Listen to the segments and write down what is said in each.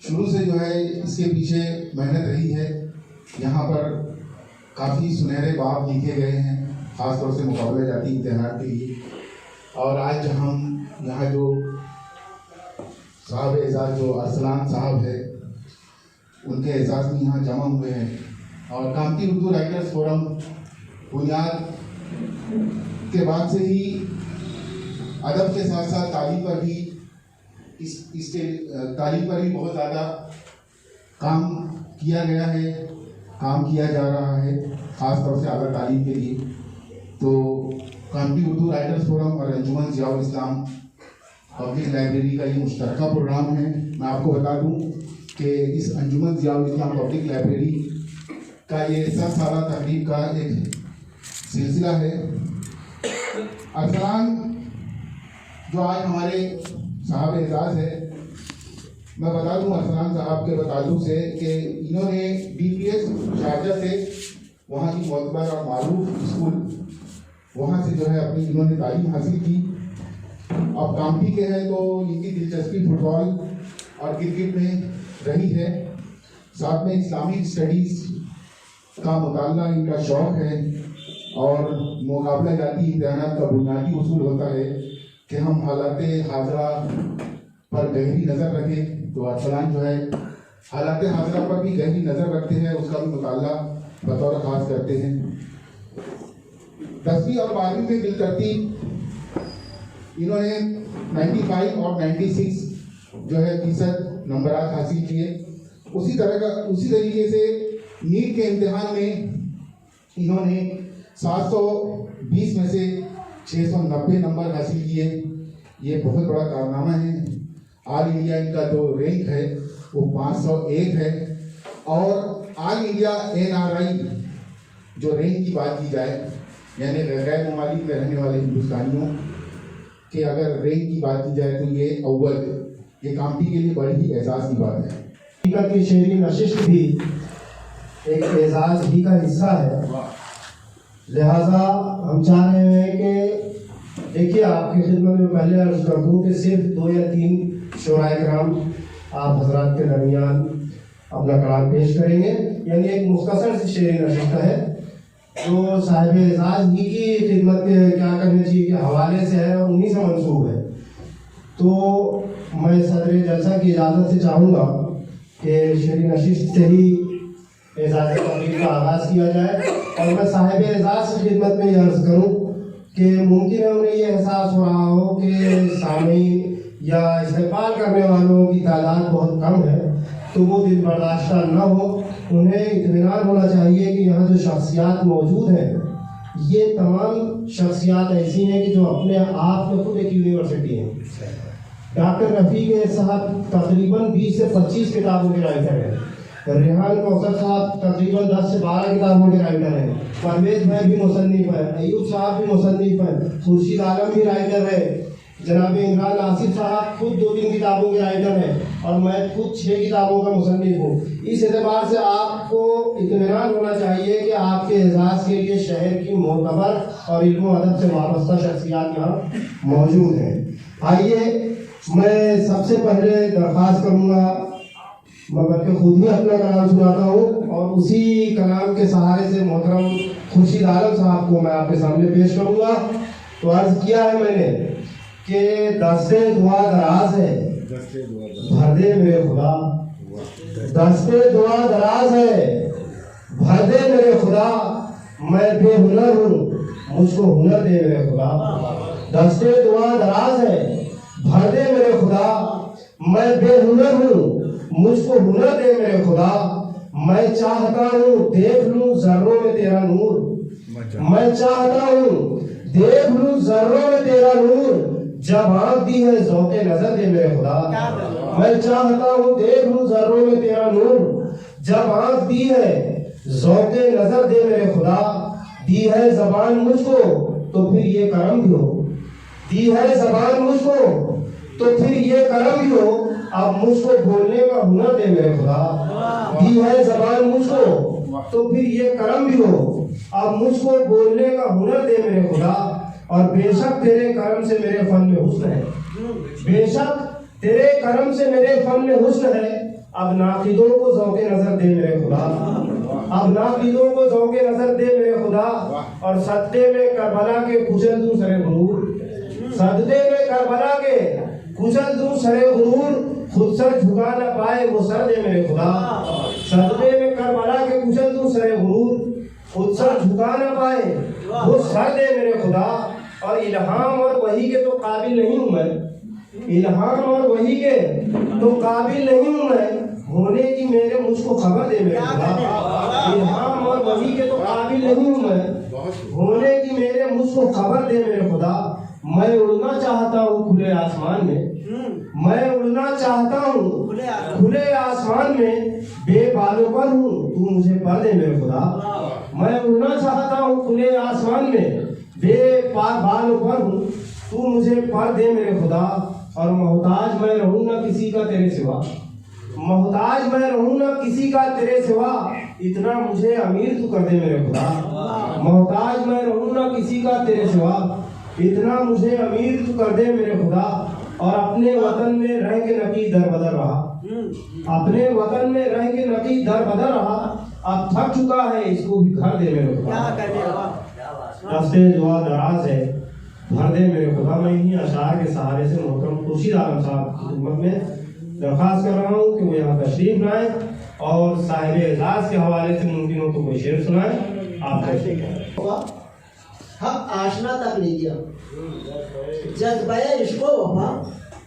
شروع سے جو ہے اس کے پیچھے محنت رہی ہے. یہاں پر کافی سنہرے باب لکھے گئے ہیں خاص طور سے مقابلہ جاتی امتحانات کے لیے. اور آج ہم یہاں جو صاحب اعزاز جو ارسلان صاحب ہے ان کے اعزاز میں یہاں جمع ہوئے ہیں. اور کامتی اردو رائٹرز فورم بنیاد کے بعد سے ہی ادب کے ساتھ ساتھ تعلیم پر بھی تعلیم پر بھی بہت زیادہ کام کیا گیا ہے, کام کیا جا رہا ہے خاص طور سے اعلیٰ تعلیم کے لیے. تو کامتی اردو رائٹرز فورم اور انجمن ضیاء الاسلام پبلک لائبریری کا یہ مشترکہ پروگرام ہے. میں آپ کو بتا دوں کہ اس انجمن ضیاء الاسلام پبلک لائبریری کا یہ 7 سالہ تقریب کا ایک سلسلہ ہے. ارسلان جو آج ہمارے صاحب اعزاز ہے, میں بتا دوں ارسلان صاحب کے تعلق سے کہ انہوں نے DPS شارجہ سے وہاں کی معتبر اور معروف اسکول وہاں سے جو ہے اپنی انہوں نے تعلیم حاصل کی. اب کامتی کے ہیں تو ان کی دلچسپی فٹ بال اور کرکٹ میں رہی ہے. ساتھ میں اسلامک اسٹڈیز کا مطالعہ ان کا شوق ہے. اور مقابلہ جاتی امتحانات کا بنیادی اصول ہوتا ہے کہ ہم حالات حاضرہ پر گہری نظر رکھیں. تو ارسلان جو ہے حالات حاضرہ پر بھی گہری نظر رکھتے ہیں, اس کا بھی مطالعہ بطور خاص کرتے ہیں. 10ویں اور 12ویں میں بالترتیب انہوں نے 95 اور 96 جو ہے فیصد نمبرات حاصل کیے. اسی طریقے سے نیٹ کے امتحان میں انہوں نے 720 میں سے 690 نمبر حاصل کیے. یہ بہت بڑا کارنامہ ہے. آل انڈیا ان کا جو رینک ہے وہ 501 ہے. اور آل انڈیا NRI جو رینک کی بات کی جائے, یعنی غیر ممالک میں رہنے والے ہندوستانیوں کہ اگر رینک کی بات کی جائے تو یہ اول, یہ کامتی کے لیے بڑی ہی اعزاز کی بات ہے. حقیقت کی شعری نشست بھی ایک اعزاز ہی کا حصہ ہے. لہٰذا ہم چاہ رہے ہیں کہ دیکھیے آپ کی خدمت میں پہلے عرض کر دوں کہ صرف 2 یا 3 شعراء کرام آپ حضرات کے درمیان اپنا کلام پیش کریں گے. یعنی ایک مختصر سی شعری نشست ہے جو صاحب اعزاز ہی کی خدمت کے کیا کرنا چاہیے کے حوالے سے ہے اور انہی سے منسوب ہے. تو میں صدر جلسہ کی اجازت سے چاہوں گا کہ شعری نشست سے ہی اعزاز تقریب کا آغاز کیا جائے. اور میں صاحب اعزاز کی خدمت میں یہ عرض کروں کہ ممکن ہے انہیں یہ احساس ہو رہا ہو کہ سامعین یا استقبال کرنے والوں کی تعداد بہت کم ہے, تو وہ دل برداشتہ نہ ہو. انہیں اطمینان ہونا چاہیے کہ یہاں جو شخصیات موجود ہیں یہ تمام شخصیات ایسی ہیں کہ جو اپنے آپ میں خود ایک یونیورسٹی ہیں. ڈاکٹر رفیق صاحب تقریباً 20 سے 25 کتابوں کے رائٹر ہیں. ریحان کوثر صاحب تقریباً 10 سے 12 کتابوں کے رائٹر ہیں. پرویز بھائی بھی مصنف ہیں, ایوب صاحب بھی مصنف ہیں, خورشید عالم بھی رائٹر ہے, جناب عمران آصف صاحب خود 2-3 کتابوں کے رائٹر ہیں, اور میں خود 6 کتابوں کا مصنف ہوں. اس اعتبار سے آپ کو اطمینان ہونا چاہیے کہ آپ کے اعزاز کے لیے شہر کی معتبر اور علم و ادب سے وابستہ شخصیات یہاں موجود ہیں. آئیے میں سب سے پہلے درخواست کروں گا, میں بلکہ خود ہی اپنا کلام سناتا ہوں اور اسی کلام کے سہارے سے محترم خورشید عالم صاحب کو میں آپ کے سامنے پیش کروں گا. تو عرض کیا ہے میں نے کہ دست دعا دراز ہے بھر دے میرے خدا, دست دعا دراز ہے بھر دے میرے خدا, میں بے ہنر ہوں مجھ کو ہنر دے میرے خدا. دست دعا دراز ہے بھر دے میرے خدا, میں بے ہنر ہوں مجھ کو ہنر دے میرے خدا. میں چاہتا ہوں دیکھ لوں ذروں میں تیرا نور, میں چاہتا ہوں دیکھ لوں ذروں میں تیرا نور, جب آنکھ دی ہے ذوق نظر دے میرے خدا. میں چاہتا ہوں دیکھ لوں ذروں میں تیرا نور, جب آنکھ دی ہے ذوق نظر دے میرے خدا. دی ہے زبان مجھ کو تو پھر یہ کرم بھی ہو, دی ہے زبان مجھ کو تو پھر یہ کرم بھی ہو, اب مجھ کو بولنے کا ہنر دے میرے خدا. دی ہے زبان مجھ کو تو پھر یہ کرم بھی ہو, اب مجھ کو بولنے کا ہنر دے میرے خدا. اور بے شک تیرے کرم سے میرے فن میں حسن ہے, بے شک تیرے کرم سے میرے فن میں حسن ہے, اب ناقدوں کو ذوق نظر دے میرے خدا، اب ناقدوں کو ذوق نظر دے میرے خدا، اور صدقے میں کربلا کے کچل دوں سرے غرور، صدقے میں کربلا کے کچل دوں سرے غرور، خود سر جھکا نہ پائے وہ سر دے میرے خدا، صدقے میں کربلا کے کچل دوں سرے غرور، خود سر جھکا نہ پائے وہ سر دے میرے خدا، اور الہام اور وحی کے تو قابل نہیں ہوں میں، الہام اور وحی کے تو قابل نہیں ہوں میں، ہونے کی میرے مجھ کو خبر دے میرے خدا، الہام اور وحی کے تو قابل نہیں ہوں میں، ہونے کی میرے مجھ کو خبر دے میرے خدا، میں اڑنا چاہتا ہوں کھلے آسمان میں، میں اڑنا چاہتا ہوں کھلے آسمان میں، بے بالوں پر ہوں تو مجھے پر دے میرے خدا، میں اڑنا چاہتا ہوں کھلے آسمان میں، بے بالوں پر ہوں تو مجھے پر دے میرے خدا، اور محتاج میں رہوں نہ کسی کا تیرے سوا، محتاج میں رہوں نہ کسی کا تیرے سوا، اتنا مجھے امیر تو کر دے میرے خدا، محتاج میں رہوں نہ کسی کا تیرے سوا، اتنا مجھے امیر تو کر دے میرے خدا، اور اپنے وطن میں رہ کے نقی در بدر رہا، اپنے وطن میں رہ کے نقی در بدر رہا، اب تھک چکا ہے اس کو بھی گھر دے میرے خدا، راستے دعا دراز ہے بھر دے میرے خدا۔ میں انہی اشعار کے سہارے سے محترم خورشید عالم صاحب کی خدمت میں درخواست کر رہا ہوں کہ وہ یہاں تشریف لائیں اور صاحب اعزاز کے حوالے سے ممکن ہو تو کوئی شعر سنائیں۔ آپ تشریف لائیں۔ حق آشنا تک لے گیا، جذبہ عشق و وفا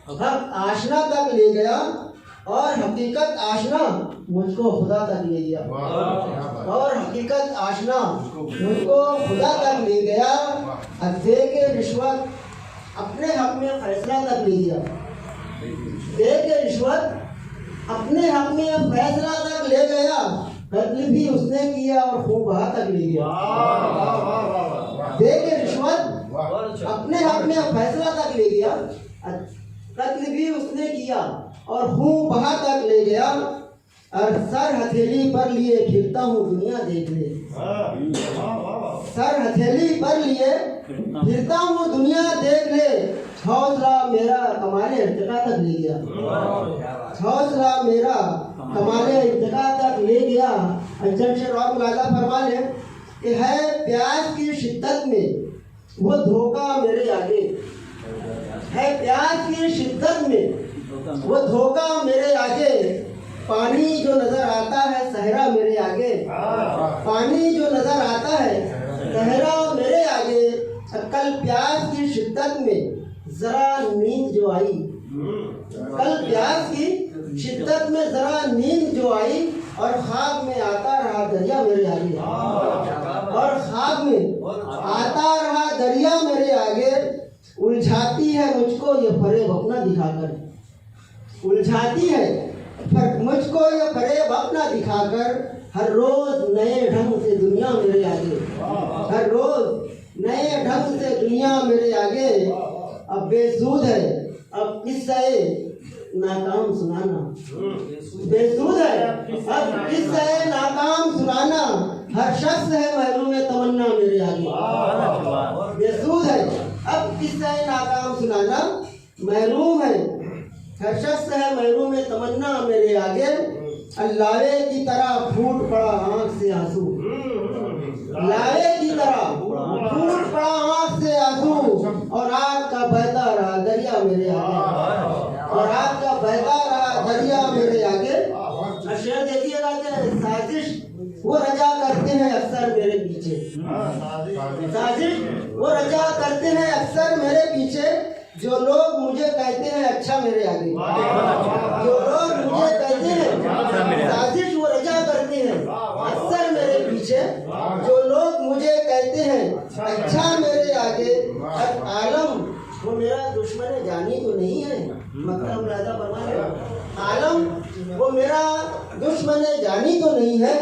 حق آشنا تک لے گیا، اور حقیقت آشنا مجھ کو خدا تک لے گیا، اور حقیقت آشنا مجھ کو خدا تک لے گیا، دے کے رشوت اپنے حق میں فیصلہ تک لے گیا، دے کے رشوت اپنے حق میں فیصلہ تک لے گیا، قتل بھی اس نے کیا اور خون بہا تک لے گیا، دے کے رشوت اپنے حق میں فیصلہ تک لے گیا، قتل بھی اس نے کیا اور خون بہا تک لے گیا، اور سر ہتھیلی پر لیے پھرتا ہوں دنیا دیکھ لے، سر ہتھیلی پر لیے پھرتا ہوں دنیا دیکھ لے، حوصلہ میرا کمال ارتقا تک لے گیا، حوصلہ میرا کمال ارتقا تک لے گیا۔ جمشید راب ملازہ فرما لیں کہ ہے پیاس کی شدت میں وہ دھوکہ میرے آگے، ہے پیاس کی شدت میں وہ دھوکہ میرے آگے، پانی جو نظر آتا ہے صحرا میرے آگے، پانی جو نظر آتا ہے صحرا میرے آگے، کل پیاس کی شدت میں ذرا نیند جو آئی، کل پیاس کی شدت میں ذرا نیند جو آئی، اور خواب میں آتا رہا دریا میرے آگے، اور خواب میں آتا رہا دریا میرے آگے، الجھاتی ہے مجھ کو یہ فریب اپنا دکھا کر، الجھاتی ہے مجھ کو یہ فریب اپنا دکھا کر، ہر روز نئے ڈھنگ سے دنیا میرے آگے، ہر روز نئے ڈھنگ سے دنیا میرے آگے، اب بے سود ہے اب قصہ ناکام سنانا، بے سود ہے اب قصہ ناکام سنانا، ہر شخص ہے محروم تمنا میرے آگے، بے سود ہے اب قصہ ناکام سنانا، محروم ہے ہر شخص ہے محروم تمنا میرے آگے، لاوے کی طرح پھوٹ پڑا آنکھ سے آنسو، لاوے کی طرح پھوٹ پڑا آنکھ سے آنسو، اور آگ کا بہتا رہا دریا میرے آگے، اور آگ کا بہتا رہا دریا میرے آگے۔ شعر دیکھیے گا کہ سازش وہ رجا کرتے ہیں اکثر میرے پیچھے، سازش وہ رجا کرتے ہیں اکثر میرے پیچھے، جو لوگ مجھے کہتے ہیں اچھا میرے آگے، جو لوگ مجھے کہتے ہیں سازش وہ رجا کرتے ہیں اکثر میرے پیچھے، جو لوگ مجھے کہتے ہیں اچھا میرے آگے، عالم وہ میرا دشمن جانی تو نہیں ہے، مکرم ملازہ فرما رہے عالم وہ میرا دشمن جانی تو نہیں ہے،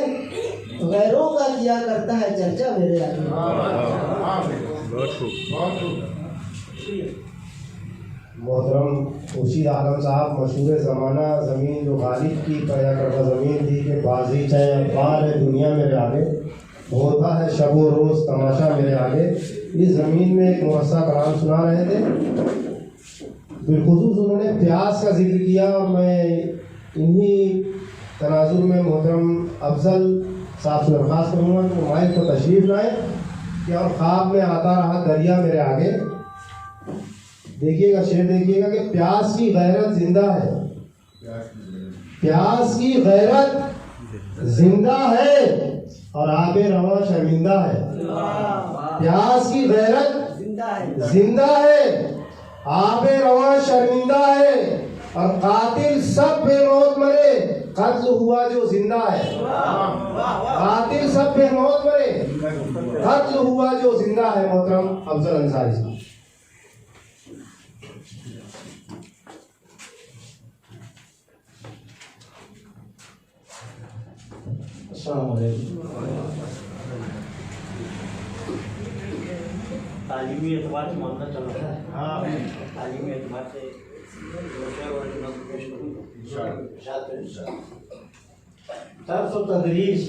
غیروں کا کیا کرتا ہے چرچا میرے آگے۔ محترم خورشید عالم صاحب، مشہور زمانہ زمین جو غالب کی پیدا کردہ زمین تھی کہ بازی چاہے اخبار ہے دنیا میرے آگے، ہوتا ہے شب و روز تماشا میرے آگے، اس زمین میں ایک مؤثر کلام سنا رہے تھے، بالخصوص انہوں نے پیاس کا ذکر کیا، اور میں انہی تناظر میں محترم افضل صاحب سے درخواست کروں گا کہ وہ مائک کو تشریف لائیں کہ اور خواب میں آتا رہا دریا میرے آگے. دیکھیے گا شعر، دیکھیے گا کہ پیاس کی غیرت زندہ ہے، پیاس کی غیرت زندہ ہے اور آب رواں شرمندہ ہے. پیاس کی غیرت زندہ ہے، آب رواں شرمندہ ہے، اور قاتل سب بے موت مرے، قتل ہوا جو زندہ ہے. قاتل سب بے موت مرے، قتل ہوا جو زندہ ہے. محترم افضل انصاری صاحب. السلام علیکم. تعلیمی اعتبار سے معاملہ چل رہا ہے. ہاں تعلیمی اعتبار سے درس و تدریس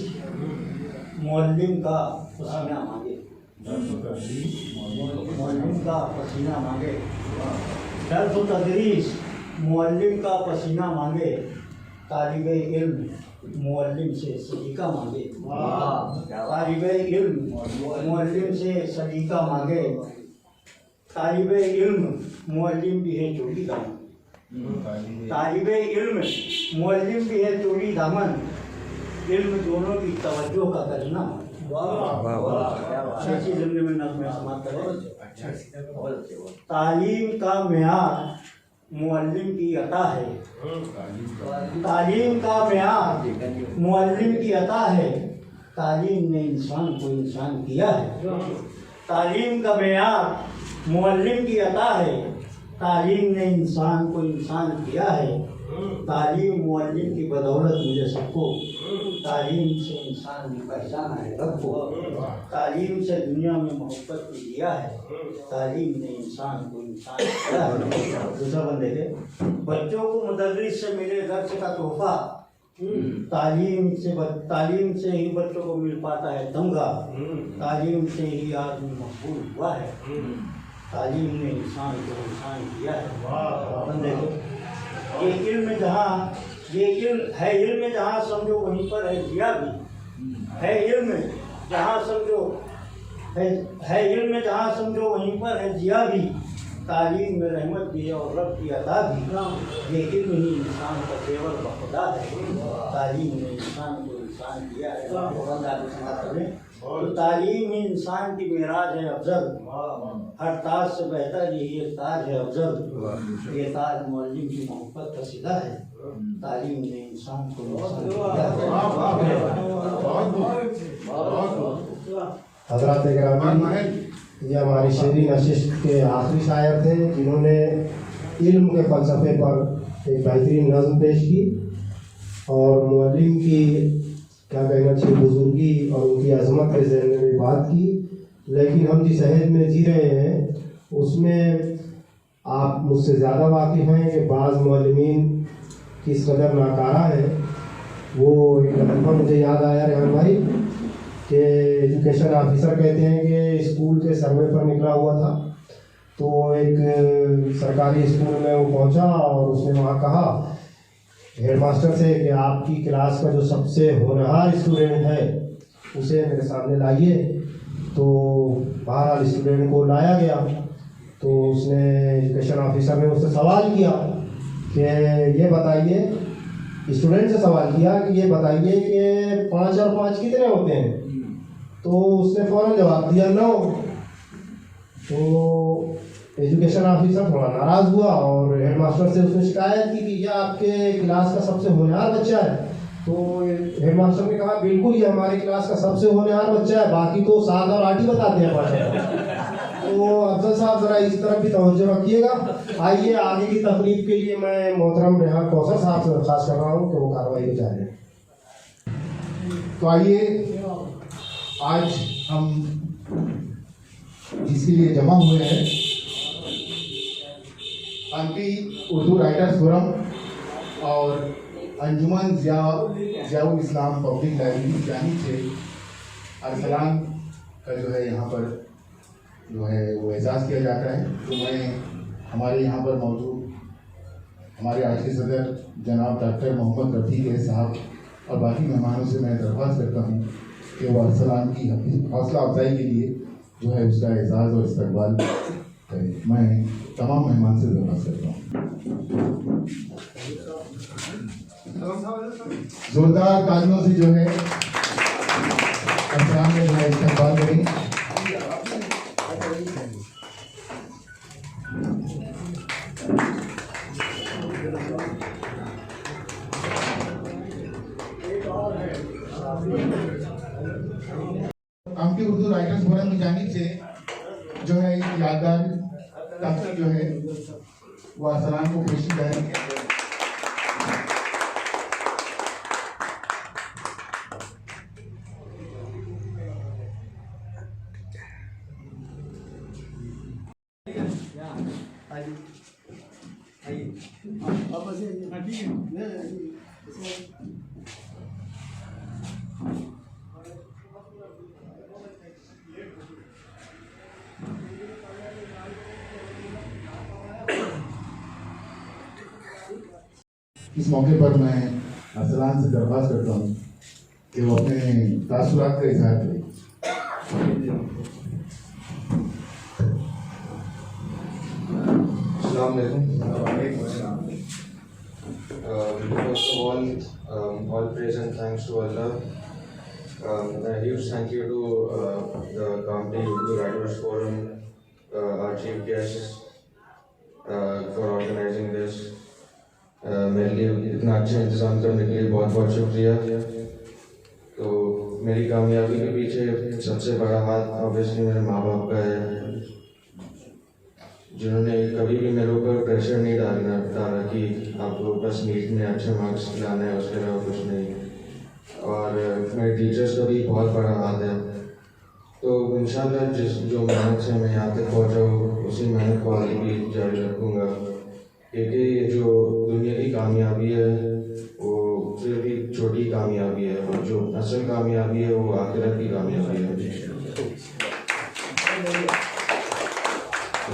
معلم کا پسینہ مانگے، معلم کا پسینہ مانگے. درس و تدریس معلم کا پسینہ مانگے، طالب علم معلم سے سلیقہ مانگے. طالب علم معلم سے سلیقہ مانگے، طالب علم معلم بھی ہے چوری دامن. طالب علم معلم بھی ہے چوری دامن، علم دونوں کی توجہ کا کرنا. اچھی ضمن میں نظم سماعت کریں. تعلیم کا معیار معلم کی عطا ہے، تعلیم کا معیار معلم کی عطا ہے. تعلیم نے انسان کو انسان کیا ہے. تعلیم کا معیار معلم کی عطا ہے، تعلیم نے انسان کو انسان کیا ہے. تعلیم معلم کی بدولت مجھے سب کو، تعلیم سے انسان نے پہچانا ہے رب کو. تعلیم سے دنیا میں محبت بھی دیا ہے، تعلیم نے انسان کو انسان کیا ہے. دوسرا بندے کے بچوں کو مدرس سے ملے درس کا تحفہ، تعلیم سے ہی بچوں کو مل پاتا ہے تمغہ. تعلیم سے ہی آدمی مقبول ہوا ہے، تعلیم نے انسان کو انسان کیا ہے. بندے کو یہ علم جہاں سمجھو وہیں پر ہے ضیا بھی. ہے علم جہاں سمجھو وہیں پر ہے ضیا بھی. تعلیم میں رحمت بھی ہے اور رب کی عطا بھی. یہ علم ہی انسان کا زیور بخدا ہے. تعلیم نے انسان کو انسان کیا ہے. تو تعلیم ہی انسان کی معراج ہے افضل. ہر تاج سے بہتر یہ تاج ہے افضل. یہ تاج معلم کی محبت کا صلہ ہے. تعلیم نے انسان کو انسان کیا ہے. حضرات گرامی، یہ ہماری شعری نشست کے آخری شاعر تھے جنہوں نے علم کے فلسفے پر ایک بہترین نظم پیش کی اور معلم کی کیا کہنا چاہیے بزرگی اور ان کی عظمت کے ذہن میں بھی بات کی. لیکن ہم جس عہد میں جی رہے ہیں اس میں آپ مجھ سے زیادہ واقف ہیں کہ بعض معلمین کس قدر ناکارہ ہے. وہ ایک لطیفہ مجھے یاد آیا ریحان بھائی کہ ایجوکیشن آفیسر کہتے ہیں کہ اسکول کے سروے پر نکلا ہوا تھا تو ایک سرکاری اسکول میں وہ پہنچا اور اس نے وہاں کہا ہیڈ ماسٹر سے کہ آپ کی کلاس کا جو سب سے ہونہار اسٹوڈنٹ ہے اسے میرے سامنے لائیے. تو بہرحال اسٹوڈنٹ کو لایا گیا تو اس نے ایجوکیشن آفیسر نے اس سے سوال کیا کہ یہ بتائیے، اسٹوڈنٹ سے سوال کیا کہ یہ بتائیے کہ 5 اور 5 کتنے ہوتے ہیں؟ تو اس نے فوراً جواب دیا 9. تو ایجوکیشن آفیسر تھوڑا ناراض ہوا اور ہیڈ ماسٹر سے اس نے شکایت کی کہ یہ آپ کے کلاس کا سب سے ہونہار بچہ ہے. تو ہیڈ ماسٹر نے کہا بالکل یہ ہماری کلاس کا سب سے ہونہار بچہ ہے، باقی تو 7 اور 8 ہی بتاتے ہیں. تو افضل صاحب ذرا اس طرف بھی توجہ رکھیے گا. آئیے آگے کی تقریب کے لیے میں محترم ریحان کوثر صاحب سے درخواست کر رہا ہوں کہ وہ کارروائی کو جاری رکھیں. تو آئیے آج ہم جس کے لیے جمع ہوئے ہیں انٹی اردو رائٹرز فورم اور انجمن ضیاء الاسلام پبلک لائبریری کی جانب سے ارسلان کا جو ہے یہاں پر جو ہے وہ اعزاز کیا جاتا ہے. تو میں ہمارے یہاں پر موجود ہمارے عاشق صدر جناب ڈاکٹر محمد رفیق صاحب اور باقی مہمانوں سے میں درخواست کرتا ہوں کہ وہ ارسلان کی حوصلہ افزائی کے لیے جو ہے اس کا اعزاز اور استقبال کریں. میں تمام مہمان سے درخواست کرتا ہوں زوردار تالیوں سے جو ہے ارسلان میں جو ہے استقبال کریں. امپی اردو رائٹرز فورم کی جانب سے جو ہے یادگار تحفہ جو ہے وہ ارسلان کو پیش کریں گے. اس موقع پر میں ارسلان سے درخواست کرتا ہوں کہ وہ اپنے تاثرات کا اظہار کریں. السلام علیکم. First of all praise and thanks to Allah. A huge thank you to the Kamti Urdu Writers Forum, our chief guests, for organizing this. میرے لیے اتنا اچھا انتظام کرنے کے لیے بہت بہت شکریہ. تو میری کامیابی کے پیچھے سب سے بڑا ہاتھ اوبیسلی میرے ماں باپ کا ہے، جنہوں نے کبھی بھی میرے اوپر پریشر نہیں ڈالا کہ آپ کو بس نیٹ میں اچھے مارکس لانا ہے، اس کے علاوہ کچھ نہیں. اور میرے ٹیچرس کا بھی بہت بڑا ہاتھ ہے. تو انشاءاللہ جو محنت سے میں یہاں تک پہنچا ہوں اسی محنت کو آگے بھی جاری رکھوں گا، کیونکہ یہ جو دنیا کی کامیابی ہے وہ صرف ایک چھوٹی کامیابی ہے، اور جو اصل کامیابی ہے وہ آخرت کی کامیابی ہے. تو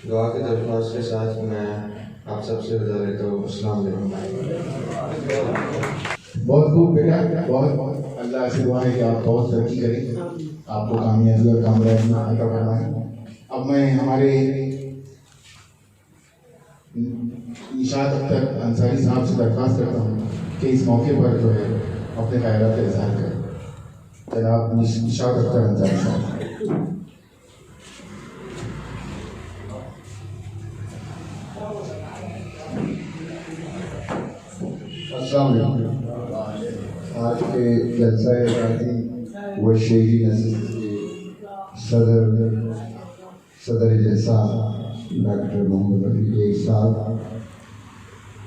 دعا کے درخواست کے ساتھ میں آپ سب سے رضا لیتا ہوں. السلام علیکم. بہت خوب بیٹا، بہت اللہ سے دعا ہے کہ آپ بہت ترقی کریں، آپ کو کامیابی اور کامیابی عطا فرمائیں. اب میں ہمارے نشاد اختر انصاری صاحب سے درخواست کرتا ہوں کہ اس موقع پر جو ہے اپنے خیالات کا اظہار کریں. جناب نشاد اختر انصاری صاحب. السلام علیکم. آج کے جلسہ ذاتی و شعری نشست کے صدر جلسہ ڈاکٹر محمد رفیع صاحب،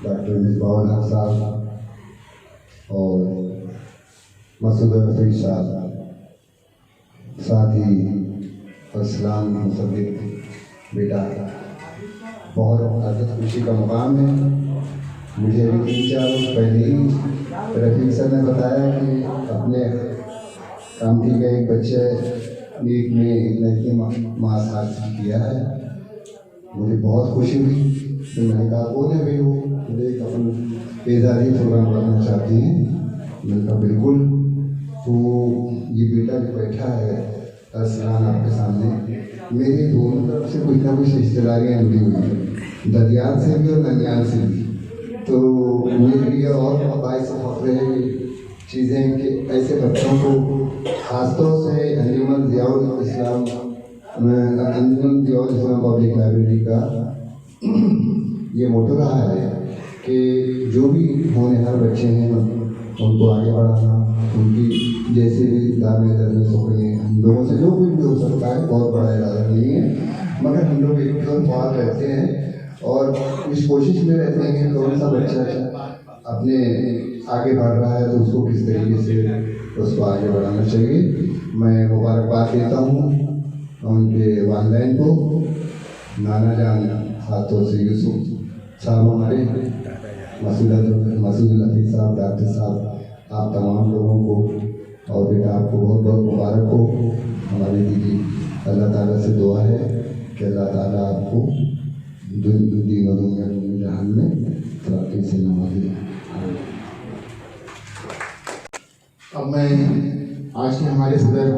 ڈاکٹر مصباح الحق صاحب اور مسعود رفیع صاحب، ساتھ ہی ارسلان مصدق بیٹا، بہت عزت خوشی کا مقام ہے. مجھے ابھی 3-4 روز پہلے ہی رفیق سر نے بتایا کہ اپنے کامٹی کا ایک بچہ نیٹ میں اتنا مارکس حاصل کیا ہے. مجھے بہت خوشی ہوئی. تو میں نے کہا کون ہے بھائی وہ؟ مجھے ایک اپنا اعزازی پروگرام کرنا چاہتی ہیں. میں نے کہا بالکل. تو یہ بیٹا جو بیٹھا ہے ارسلان آپ کے سامنے، میری دونوں طرف سے کچھ نہ کچھ رشتے داریاں جڑی ہوئی ہیں، ددیال سے بھی اور ننیال سے بھی. تو میرے لیے اور باعث فخر ہے چیزیں کہ ایسے بچوں کو خاص طور سے انجمن ضیاء الاسلام پبلک لائبریری کا یہ موٹو رہا ہے کہ جو بھی ہونہار بچے ہیں ان کو آگے بڑھانا، ان کی جیسے بھی دامے درمے سکھنے، ہم لوگوں سے جو کچھ بھی ہو سکتا ہے. بہت بڑا ارادہ نہیں ہے، مگر ہم لوگ ایک دم فعال رہتے ہیں اور اس کوشش میں رہتے ہیں کہ کون سا بچہ اپنے آگے بڑھ رہا ہے تو اس کو کس طریقے سے اس کو آگے بڑھانا چاہیے. میں مبارکباد دیتا ہوں ان کے والدین کو، نانا جان خاتون سے یوسف صاحب، ہمارے مسعود الحفیظ صاحب، ڈاکٹر صاحب، آپ تمام لوگوں کو. اور بیٹا آپ کو بہت بہت مبارک ہو. ہماری دیدی اللہ تعالیٰ سے دعا ہے کہ اللہ تعالیٰ آپ کو دین و دنیا جہان میں ترقی سے نوازے. اب میں آج کے ہمارے صدر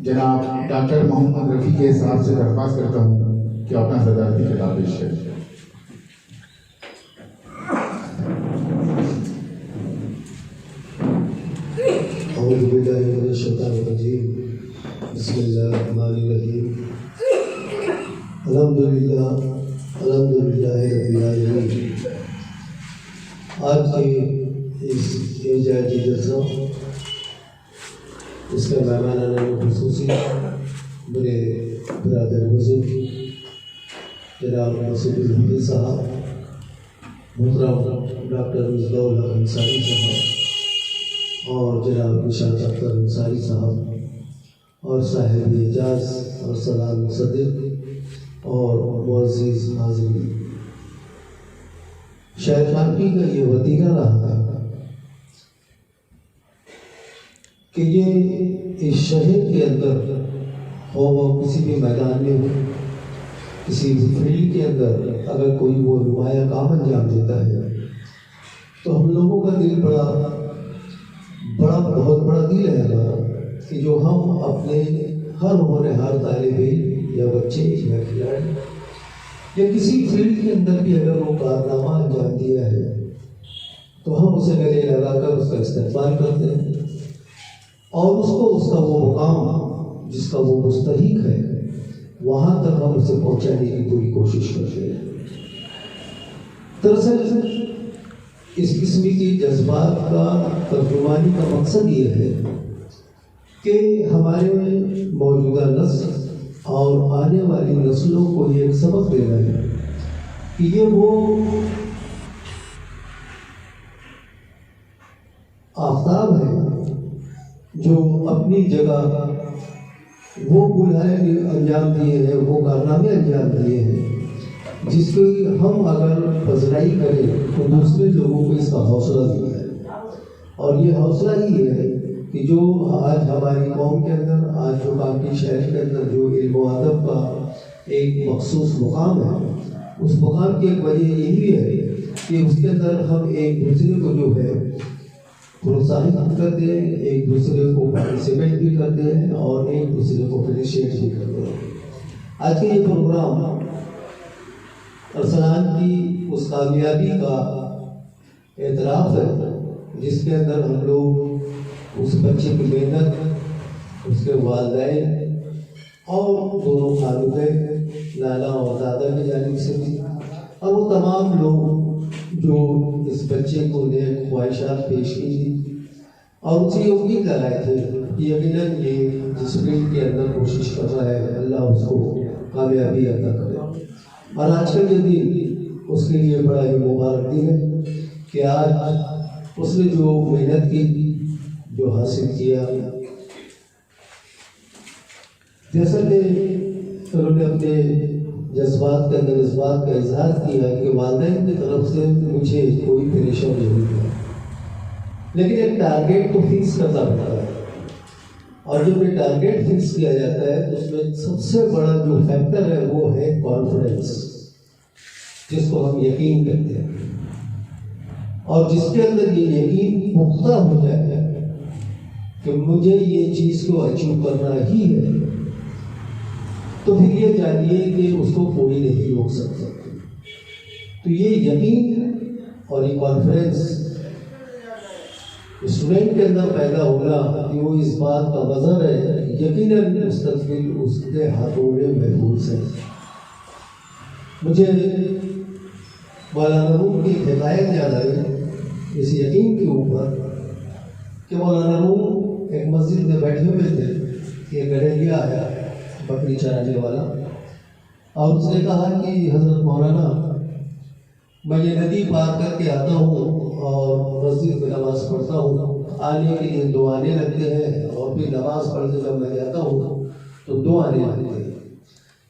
جناب ڈاکٹر محمد رفیع کے صاحب سے درخواست کرتا ہوں کہ اپنا صدارتی خطاب پیش کریں. اعوذ باللہ من الشیطان الرجیم. بسم اللہ الرحمن الرحیم. الحمدللہ رب العالمین. آج کے اس اعزازی جلسہ اس کا مہمانان خصوصی میرے برادر بزرگ جناب نصیب الحمید صاحب، محترم ڈاکٹر مصباح الحق انصاری صاحب اور جناب نشاط اختر انصاری صاحب اور صاحب اعجاز اور سلام مصدق اور معزز حاضرین، شاید فارقی کا یہ وتیرہ رہا ہے کہ یہ اس شہر کے اندر ہو، وہ کسی بھی میدان میں ہو، کسی بھی فیلڈ کے اندر اگر کوئی وہ نمایاں کام انجام دیتا ہے تو ہم لوگوں کا دل بہت بڑا دل ہے ہمارا کہ جو ہم اپنے ہر ہونہار طالب علم یا بچے یا کھلاڑی یا کسی فیلڈ کے اندر بھی اگر وہ کارنامہ انجام دیا ہے تو ہم اسے گلے لگا کر اس کا استقبال کرتے ہیں اور اس کا وہ مقام جس کا وہ مستحق ہے وہاں تک ہم اسے پہنچانے کی پوری کوشش کرتے ہیں. دراصل اس قسم کی جذبات کا ترجمانی کا مقصد یہ ہے کہ ہمارے موجودہ نسل اور آنے والی نسلوں کو یہ ایک سبق دینا ہے کہ یہ وہ آفتاب ہے جو اپنی جگہ وہ گلہائے انجام دیے ہیں، وہ کارنامے انجام دیے ہیں جس کی ہم اگر پذیرائی کریں تو دوسرے لوگوں کو اس کا حوصلہ دیا ہے. اور یہ حوصلہ ہی ہے کہ جو آج ہماری قوم کے اندر، آج جو کانپور شہر کے اندر جو علم و ادب کا ایک مخصوص مقام ہے، اس مقام کی ایک وجہ یہی ہے کہ اس کے اندر ہم ایک دوسرے کو جو ہے پروتساہت کرتے ہیں، ایک دوسرے کو پارٹیسپیٹ بھی کرتے ہیں اور ایک دوسرے کو اپریشیٹ بھی کرتے ہیں. آج کے یہ پروگرام ارسلان کی اس کامیابی کا اعتراف ہے جس کے اندر ہم لوگ اس بچے کی محنت، اس کے والدین اور دونوں خالدین لالا اور دادا کی جانب سے بھی اور وہ تمام لوگ جو اس بچے کو نیک خواہشات پیش کی تھی اور اسے امید لگائے تھے کہ یقیناً یہ جس فیلڈ کے اندر کوشش کر رہا ہے اللہ اس کو کامیابی عطا کرے. اور آج کا یہ دن اس کے لیے بڑا ہی مبارک دن ہے کہ آج اس نے جو محنت کی، جو حاصل کیا، جیسا کہ انہوں نے اپنے جذبات کے اندر اس بات کا اظہار کیا کہ والدین کی طرف سے مجھے کوئی پریشان نہیں ہوا، لیکن ایک ٹارگیٹ کو فکس کرنا پڑتا ہے اور جب یہ ٹارگیٹ فکس کیا جاتا ہے تو اس میں سب سے بڑا جو فیکٹر ہے وہ ہے کانفیڈنس، جس کو ہم یقین کہتے ہیں. اور جس کے اندر یہ یقین پختہ ہو جائے کہ مجھے یہ چیز کو اچیو کرنا ہی ہے تو پھر یہ جانیے کہ اس کو کوئی نہیں روک سکتا. تو یہ یقین اور یہ کانفیڈنس اسٹوڈنٹ کے اندر پیدا ہونا کہ وہ اس بات کا مظہر ہے یقیناً مستقبل اس کے ہاتھوں میں محفوظ ہے. مجھے مولانا روم کی حکایت یاد آئی اس یقین کے اوپر کہ مولانا روم ایک مسجد میں بیٹھے ہوئے تھے، ایک گڈریا آیا بکری چرانے والا اور اس نے کہا کہ حضرت مولانا میں یہ ندی پار کر کے آتا ہوں اور مسجد میں نماز پڑھتا ہوں، آنے کے لیے 2 آنے لگتے ہیں اور پھر نماز پڑھ کے جب میں جاتا ہوں تو 2 آنے لگتے ہیں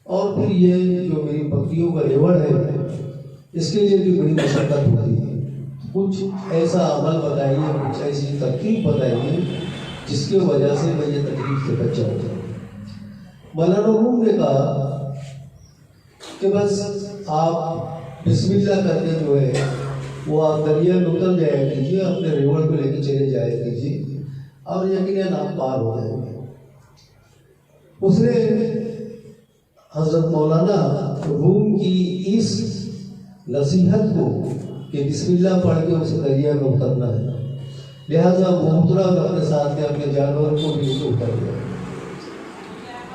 اور پھر یہ جو میری بکریوں کا ریوڑ ہے اس کے لیے بھی بڑی مشقت ہوتی ہے. کچھ ایسا عمل بتائیے، کچھ ایسی ترکیب بتائیے جس کی وجہ سے میں یہ تکلیف سے بچ جاؤں. مولانا روم نے کہا کہ بس آپ بسم اللہ کر کے جو ہے وہ آپ دریا میں اتر جایا کیجیے، اپنے ریوڑ کو لے کے چلے جایا کیجیے اور یقیناً آپ پار ہو جائیں گے۔ اس نے حضرت مولانا روم کی اس نصیحت کو کہ بسم اللہ پڑھ کے اس دریا میں اترنا ہے، لہذا وہ اترا اور اپنے ساتھ میں اپنے جانوروں کو بھی اتر گیا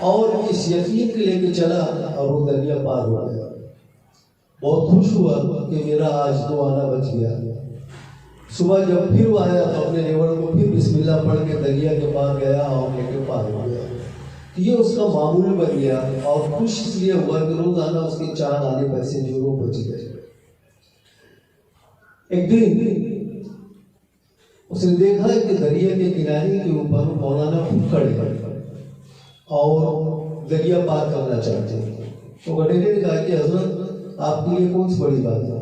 اور اس یقین کے لے کے چلا اور وہ دریا پار ہو گیا۔ بہت خوش ہوا کہ میرا آج تو آنا بچ گیا۔ صبح جب پھر وہ آیا تو اپنے لیور کو پھر بسم اللہ پڑھ کے دریا کے پار گیا اور لے کے پار ہو گیا۔ یہ اس کا معمول بن گیا اور خوش اس لیے ہوا کہ روزانہ اس کے 4 آنے پیسے جو وہ بچ گئے۔ ایک دن اس نے دیکھا کہ دریا کے کنارے کے اوپر مولانا خود کھڑے اور دریا پار کرنا چاہتے ہیں۔ تو گڈیرے نے کہا کہ حضرت آپ کے لیے کون سی بڑی بات ہے،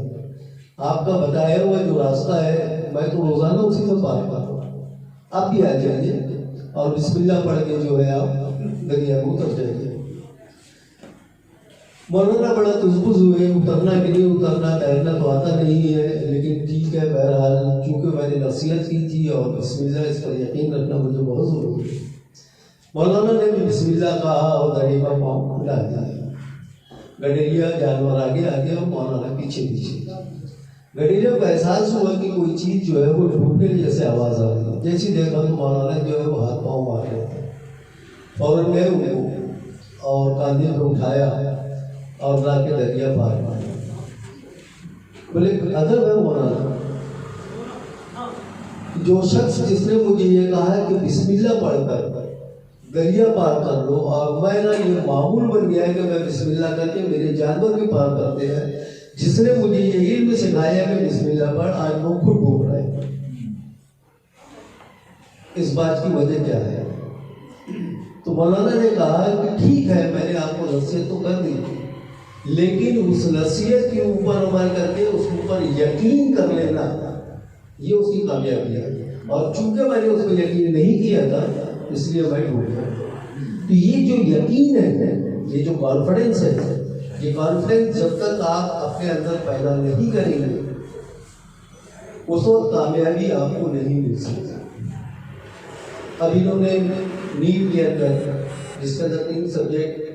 آپ کا بتایا ہوا جو راستہ ہے میں تو روزانہ اسی میں پار کرتا ہوں، آپ بھی آ جائیے اور بسم اللہ پڑھ کے جو ہے آپ دریا میں اتر جائیے۔ مولانا بڑا تجبز ہوئے، اترنا کہ نہیں اترنا، تیرنا تو آتا نہیں ہے لیکن ٹھیک ہے، بہرحال چونکہ میں نے نصیحت کی تھی اور بسم اللہ اس پر یقین رکھنا مجھے بہت ضروری ہے۔ مولانا نے بھی بسم اللہ کہا اور دریا کا پاؤں ڈال دیا۔ گڈیریا جانور آگے آگے اور مولانا پیچھے پیچھے۔ گڈیریا کو احساس ہوا کہ کوئی چیز جو ہے وہ ڈھونڈنے کی جیسے آواز آ رہی ہے، جیسی دیکھا تو مولانا جو ہے وہ ہاتھ پاؤں مار رہے تھے۔ فوراً گئے ان کو اور کاندھے پہ اٹھایا اور لا کے دریا پار مارا۔ بولے ادب ہے مولانا، جو شخص جس نے مجھے یہ کہا ہے کہ بسم اللہ پڑھ کر دریا پار کر لو، اور میں نا یہ معمول بن گیا ہے کہ میں بسم اللہ کر کے میرے جانور بھی پار کرتے ہیں، جس نے مجھے یہ علم سکھایا کہ بسم اللہ پڑھ، آج وہ خود ڈوب رہے ہیں۔ اس بات کی وجہ کیا ہے؟ تو مولانا نے کہا کہ ٹھیک ہے میں نے آپ کو نصیحت تو کر دی، لیکن اس نصیحت کے اوپر عمل کر کے اس کے اوپر یقین کر لینا یہ اس کی کامیابی ہے، اور چونکہ میں نے اس کو یقین نہیں کیا تھا اس لیے میں ڈوب گیا۔ تو یہ جو یقین ہے، یہ جو کانفیڈنس ہے، یہ کانفیڈنس جب تک آپ اپنے اندر پیدا نہیں کریں گے اس وقت کامیابی آپ کو نہیں مل سکتی۔ اب انہوں نے نیٹ کے اندر جس کے اندر 3 سبجیکٹ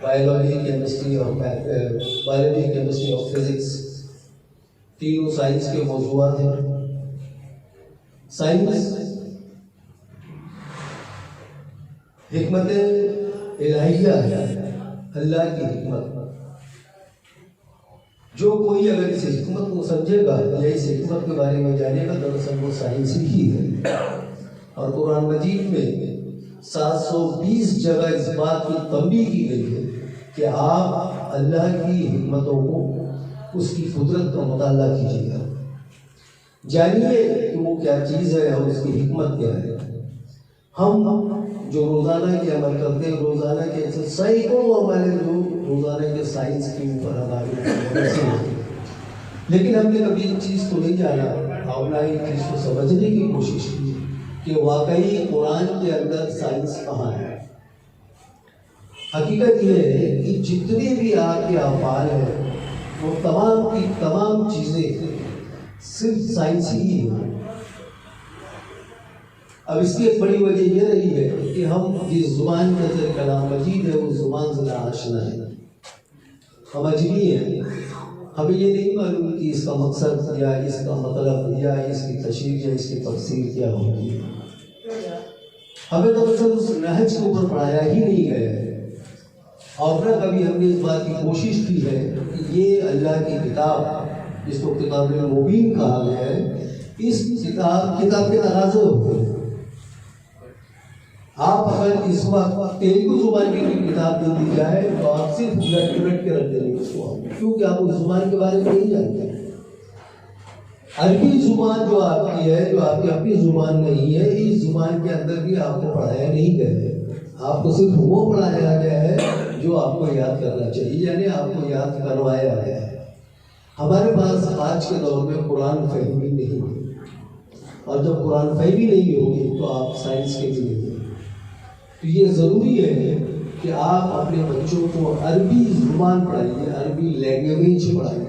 بایولوجی، کیمسٹری اور بایولوجی، کیمسٹری اور فزکس، تینوں سائنس کے موضوعات ہیں۔ سائنس حکمت الہیہ ہے، اللہ کی حکمت۔ جو کوئی اگر اس حکمت کو سمجھے گا یا اس حکمت کے بارے میں جانے گا دراصل وہ سائنس ہی ہے۔ اور قرآن مجید میں 720 جگہ اس بات کی تنبیہ کی گئی ہے کہ آپ اللہ کی حکمتوں کو، اس کی قدرت کا مطالعہ کیجیے گا، جانیے کہ وہ کیا چیز ہے اور اس کی حکمت کیا ہے۔ ہم جو روزانہ کے عمل کرتے ہیں، روزانہ کے سینکڑوں عمل ہیں جو روزانہ کے سائنس کے اوپر ہمارے، لیکن ہم نے کبھی ایک چیز کو نہیں جانا اور نہ ایک چیز کو سمجھنے کی کوشش کی کہ واقعی قرآن کے اندر سائنس کہاں ہے۔ حقیقت یہ ہے کہ جتنے بھی آپ کے افعال ہیں وہ تمام کی تمام چیزیں صرف سائنس ہی ہیں۔ اب اس کی ایک بڑی وجہ یہ رہی ہے کہ ہم جس زبان کے اندر کلام مجید ہے اس زبان سے ناآشنا ہے، ہم اجنبی ہیں، ہمیں یہ نہیں معلوم کہ اس کا مقصد یا اس کا مطلب یا اس کی تشریح یا اس کی تفسیر کیا ہوگی۔ ہمیں دراصل اس نہج کے اوپر پڑھایا ہی نہیں گیا ہے، اور نہ کبھی ہم نے اس بات کی کوشش کی ہے کہ یہ اللہ کی کتاب جس کو کتاب المبین کہا گیا ہے، اس کتاب کے تقاضے ہوتے ہیں۔ آپ اگر اس وقت تیلگو زبان کی کتاب دے دی جائے تو آپ صرف الٹ کے رکھ دیں گے اس کو، کیونکہ آپ اس زبان کے بارے میں نہیں جانتے۔ عربی زبان جو آپ کی ہے، جو آپ کی اپنی زبان نہیں ہے، اس زبان کے اندر بھی آپ کو پڑھایا نہیں گیا ہے، آپ کو صرف وہ پڑھایا گیا ہے جو آپ کو یاد کرنا چاہیے، یعنی آپ کو یاد کروایا گیا ہے۔ ہمارے پاس آج کے دور میں قرآن فہمی نہیں ہے، اور جب قرآن فہمی نہیں ہوگی تو آپ سائنس کے بھی نہیں ہیں۔ تو یہ ضروری ہے کہ آپ اپنے بچوں کو عربی زبان پڑھائیے، عربی لینگویج پڑھائیے۔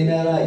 NRI